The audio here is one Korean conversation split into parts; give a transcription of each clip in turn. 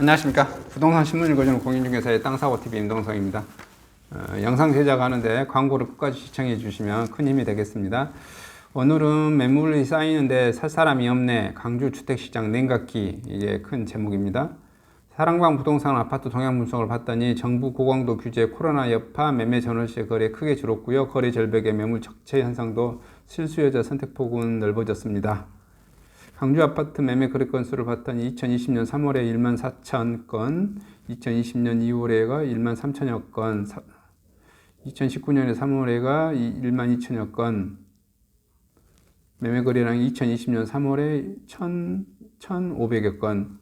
안녕하십니까. 부동산 신문 읽어주는 공인중개사의 땅사고TV 임동성입니다. 영상 제작하는데 광고를 끝까지 시청해 주시면 큰 힘이 되겠습니다. 오늘은 매물이 쌓이는데 살 사람이 없네. 강주 주택시장 냉각기, 이게 큰 제목입니다. 사랑방 부동산 아파트 동향 분석을 봤더니 정부 고강도 규제, 코로나 여파, 매매 전월세 거래 크게 줄었고요. 거래 절벽의 매물 적체 현상도 실수요자 선택폭은 넓어졌습니다. 강주 아파트 매매 거래 건수를 봤더니 2020년 3월에 1만 4천 건, 2020년 2월에가 1만 3천여 건, 2019년에 3월에가 1만 2천여 건, 매매 거래량이 2020년 3월에 1,500여 건,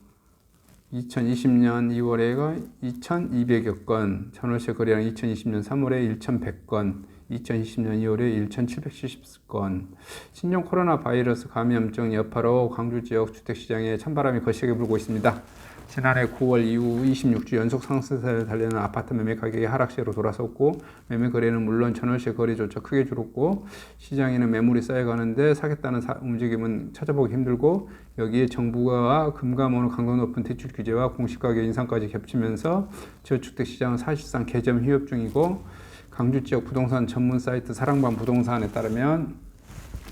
2020년 2월에가 2,200여 건, 전월세 거래량 2020년 3월에 1,100건, 2020년 2월에 1,770건. 신종 코로나 바이러스 감염증 여파로 광주 지역 주택시장에 찬바람이 거세게 불고 있습니다. 지난해 9월 이후 26주 연속 상승세를 달리는 아파트 매매 가격이 하락세로 돌아섰고, 매매 거래는 물론 전월세 거래조차 크게 줄었고, 시장에는 매물이 쌓여가는데 사겠다는 움직임은 찾아보기 힘들고, 여기에 정부가 금감원의 강도 높은 대출 규제와 공시가격 인상까지 겹치면서 저주택시장은 사실상 개점 휴업 중이고, 강주 지역 부동산 전문 사이트 사랑방 부동산에 따르면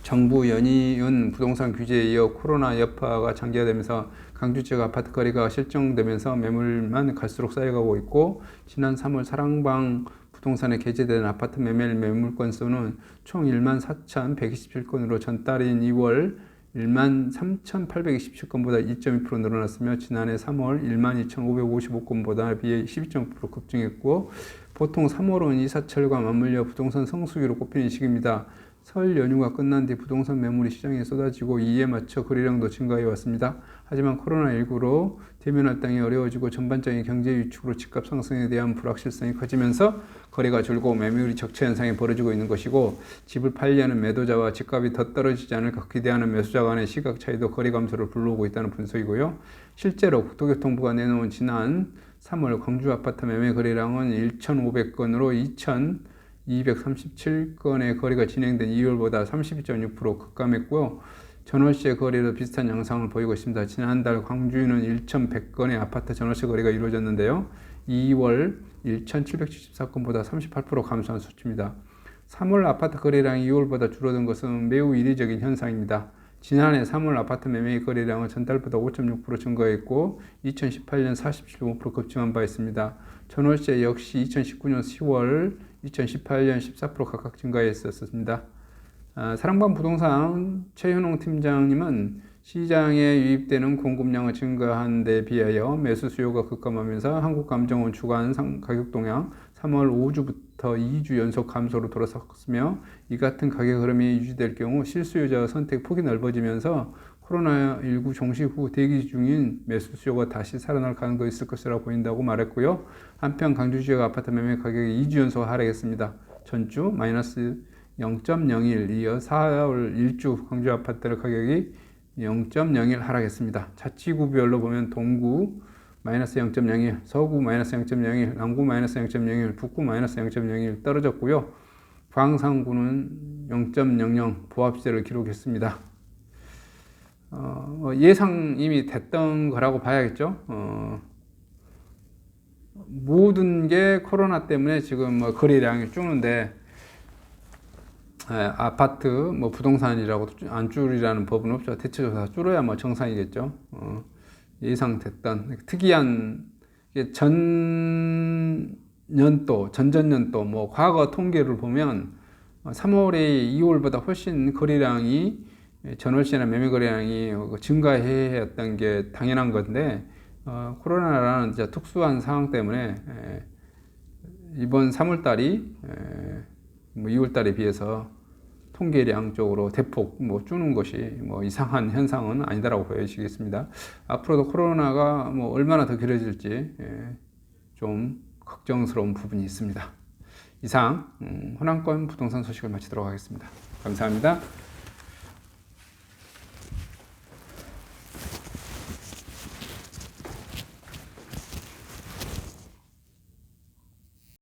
정부 연이은 부동산 규제에 이어 코로나 여파가 장기화되면서 강주 지역 아파트 거래가 실종되면서 매물만 갈수록 쌓여가고 있고, 지난 3월 사랑방 부동산에 게재된 아파트 매물 건수는 총 1만 4,127건으로 전달인 2월 1만 3,827건보다 2.2% 늘어났으며, 지난해 3월 1만 2,555건보다 비해 12.5% 급증했고, 보통 3월은 이사철과 맞물려 부동산 성수기로 꼽히는 시기입니다. 설 연휴가 끝난 뒤 부동산 매물이 시장에 쏟아지고 이에 맞춰 거래량도 증가해 왔습니다. 하지만 코로나19로 대면 할당이 어려워지고 전반적인 경제 위축으로 집값 상승에 대한 불확실성이 커지면서 거래가 줄고 매물이 적체 현상이 벌어지고 있는 것이고, 집을 팔려는 매도자와 집값이 더 떨어지지 않을까 기대하는 매수자 간의 시각 차이도 거래 감소를 불러오고 있다는 분석이고요. 실제로 국토교통부가 내놓은 지난 3월 광주 아파트 매매 거래량은 1,500건으로 2,237건의 거래가 진행된 2월보다 32.6% 급감했고요. 전월세 거래도 비슷한 양상을 보이고 있습니다. 지난달 광주는 1,100건의 아파트 전월세 거래가 이루어졌는데요. 2월 1,774건보다 38% 감소한 수치입니다. 3월 아파트 거래량이 2월보다 줄어든 것은 매우 이례적인 현상입니다. 지난해 3월 아파트 매매 거래량은 전달보다 5.6% 증가했고 2018년 47.5% 급증한 바 있습니다. 전월세 역시 2019년 10월, 2018년 14% 각각 증가했었습니다. 사랑방 부동산 최현홍 팀장님은 시장에 유입되는 공급량을 증가한 데 비하여 매수 수요가 급감하면서 한국감정원 주간 가격 동향 3월 5주부터 2주 연속 감소로 돌아섰으며, 이 같은 가격 흐름이 유지될 경우 실수요자 선택 폭이 넓어지면서 코로나19 종식 후 대기 중인 매수 수요가 다시 살아날 가능성도 있을 것이라고 보인다고 말했고요. 한편 강주 지역 아파트 매매 가격이 2주 연속 하락했습니다. 전주 마이너스 0.01, 이어 4월 1주 광주 아파트 가격이 0.01 하락했습니다. 자치구별로 보면 동구 마이너스 0.01, 서구 마이너스 0.01, 남구 마이너스 0.01, 북구 마이너스 0.01 떨어졌고요. 광산구는 0.00 보합세를 기록했습니다. 예상 이미 됐던 거라고 봐야겠죠. 모든 게 코로나 때문에 지금 거래량이 줄는데, 아파트 부동산이라고 안 줄이라는 법은 없죠. 대체적으로 다 줄어야 정상이겠죠. 예상됐던 특이한 전전년도 과거 통계를 보면 3월에 2월보다 훨씬 거래량이 전월세나 매매 거래량이 증가했던 게 당연한 건데, 코로나라는 특수한 상황 때문에 이번 3월달이 2월달에 비해서 통계량적으로 대폭 주는 것이 이상한 현상은 아니다라고 보여지겠습니다. 앞으로도 코로나가 얼마나 더 길어질지 좀 걱정스러운 부분이 있습니다. 이상 호남권 부동산 소식을 마치도록 하겠습니다. 감사합니다.